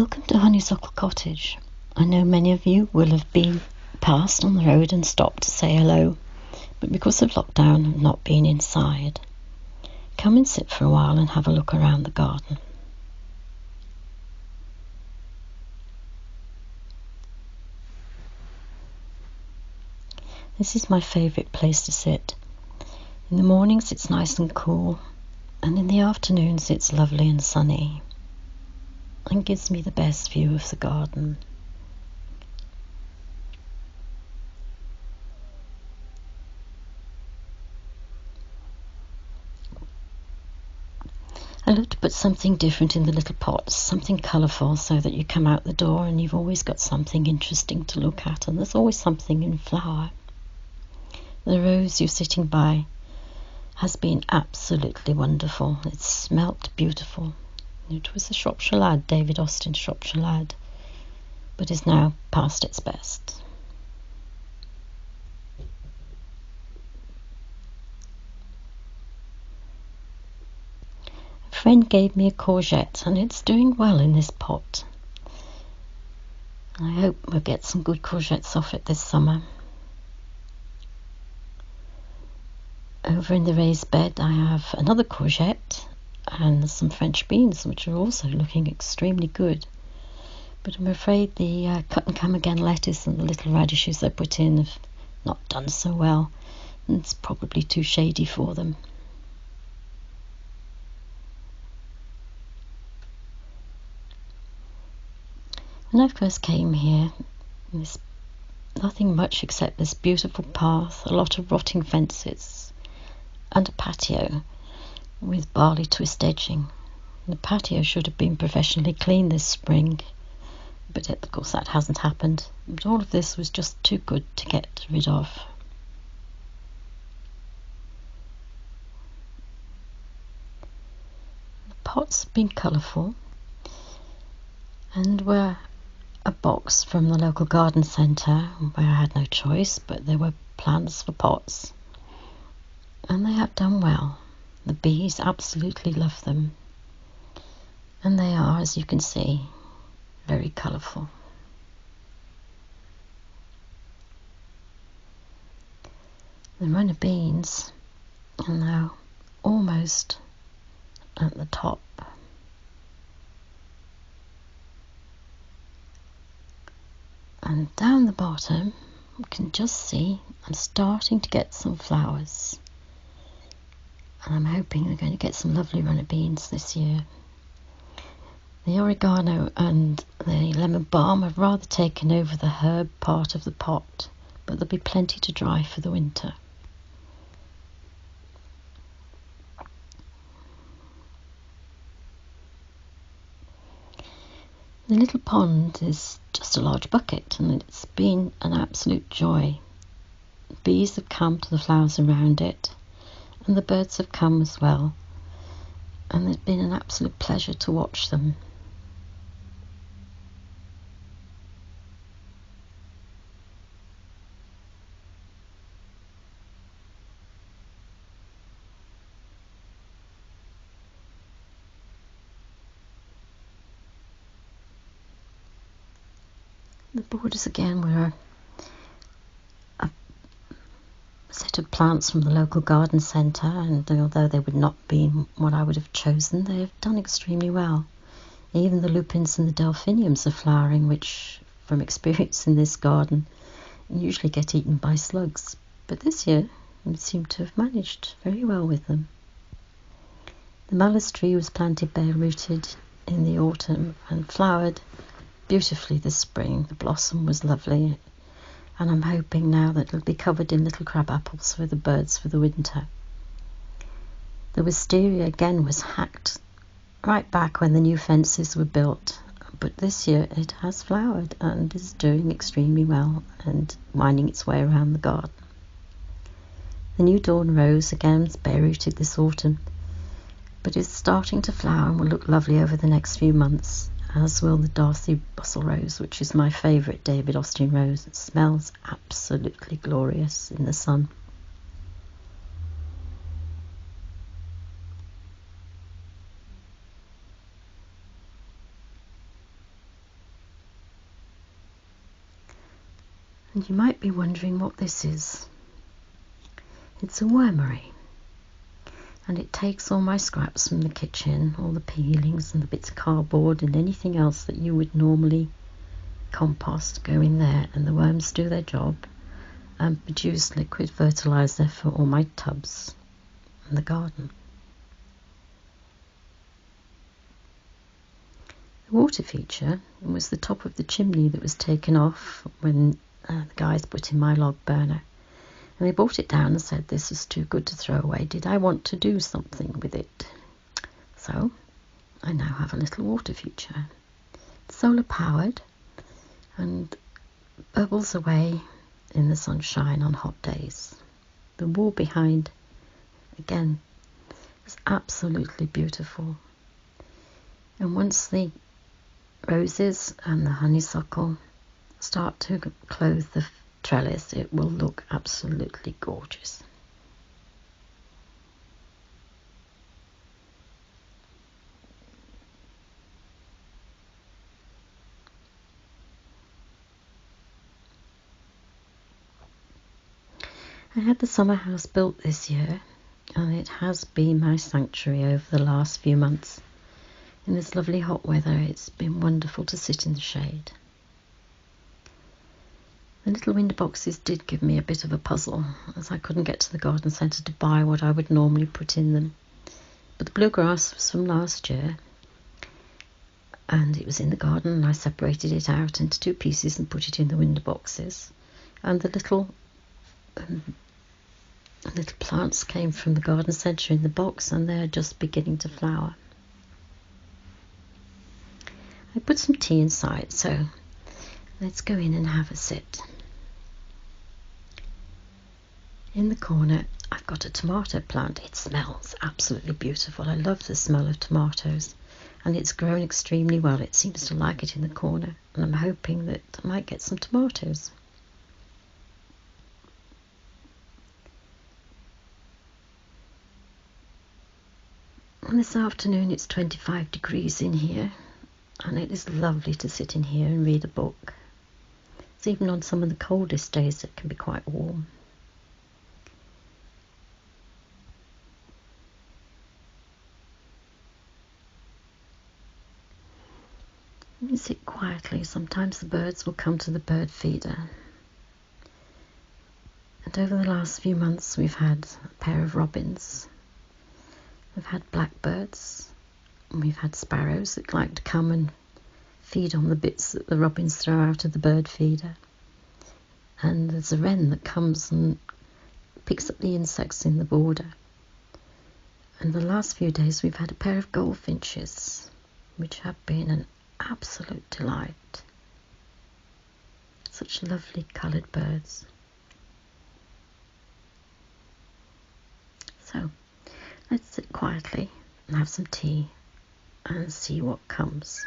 Welcome to Honeysuckle Cottage. I know many of you will have been past on the road and stopped to say hello, but because of lockdown I've not been inside. Come and sit for a while and have a look around the garden. This is my favourite place to sit. In the mornings it's nice and cool, and in the afternoons it's lovely and sunny, and gives me the best view of the garden. I love to put something different in the little pots, something colourful, so that you come out the door and you've always got something interesting to look at, and there's always something in flower. The rose you're sitting by has been absolutely wonderful. It smelt beautiful. It was a Shropshire lad, David Austin's Shropshire lad, but is now past its best. A friend gave me a courgette and it's doing well in this pot. I hope we'll get some good courgettes off it this summer. Over in the raised bed I have another courgette and some French beans, which are also looking extremely good. But I'm afraid the cut and come again lettuce and the little radishes I put in have not done so well, and it's probably too shady for them. When I first came here, there's nothing much except this beautiful path, a lot of rotting fences, and a patio with barley twist edging. The patio should have been professionally cleaned this spring, but of course that hasn't happened. But all of this was just too good to get rid of. The pots have been colourful and were a box from the local garden centre where I had no choice, but there were plants for pots, and they have done well. The bees absolutely love them, and they are, as you can see, very colourful. The runner beans are now almost at the top. And down the bottom, you can just see I'm starting to get some flowers. And I'm hoping we're going to get some lovely runner beans this year. The oregano and the lemon balm have rather taken over the herb part of the pot, but there'll be plenty to dry for the winter. The little pond is just a large bucket, and it's been an absolute joy. Bees have come to the flowers around it, and the birds have come as well, and it's been an absolute pleasure to watch them. The borders again were a set of plants from the local garden centre, and although they would not be what I would have chosen, they have done extremely well. Even the lupins and the delphiniums are flowering, which, from experience in this garden, usually get eaten by slugs, but this year we seem to have managed very well with them. The mallow tree was planted bare-rooted in the autumn and flowered beautifully this spring. The blossom was lovely, and I'm hoping now that it'll be covered in little crab apples for the birds for the winter. The wisteria again was hacked right back when the new fences were built, but this year it has flowered and is doing extremely well and winding its way around the garden. The new dawn rose again is bare-rooted this autumn, but is starting to flower and will look lovely over the next few months, as will the Darcy Bustle Rose, which is my favourite David Austin rose. It smells absolutely glorious in the sun. And you might be wondering what this is. It's a wormery, and it takes all my scraps from the kitchen, all the peelings and the bits of cardboard and anything else that you would normally compost go in there, and the worms do their job and produce liquid fertilizer for all my tubs in the garden. The water feature was the top of the chimney that was taken off when the guys put in my log burner, and they brought it down and said this is too good to throw away. Did I want to do something with it? So I now have a little water feature. It's solar powered and bubbles away in the sunshine on hot days. The wall behind, again, is absolutely beautiful. And once the roses and the honeysuckle start to clothe the trellis, it will look absolutely gorgeous. I had the summer house built this year, and it has been my sanctuary over the last few months. In this lovely hot weather, it's been wonderful to sit in the shade. The little window boxes did give me a bit of a puzzle, as I couldn't get to the garden centre to buy what I would normally put in them. But the bluegrass was from last year, and it was in the garden, and I separated it out into 2 pieces and put it in the window boxes. And the little plants came from the garden centre in the box, and they're just beginning to flower. I put some tea inside, so let's go in and have a sit. In the corner, I've got a tomato plant. It smells absolutely beautiful. I love the smell of tomatoes, and it's grown extremely well. It seems to like it in the corner, and I'm hoping that I might get some tomatoes. And this afternoon it's 25 degrees in here, and it is lovely to sit in here and read a book. It's even on some of the coldest days it can be quite warm. You sit quietly. Sometimes the birds will come to the bird feeder. And over the last few months we've had a pair of robins. We've had blackbirds, and we've had sparrows that like to come and feed on the bits that the robins throw out of the bird feeder. And there's a wren that comes and picks up the insects in the border. And the last few days we've had a pair of goldfinches, which have been an absolute delight. Such lovely coloured birds. So let's sit quietly and have some tea and see what comes.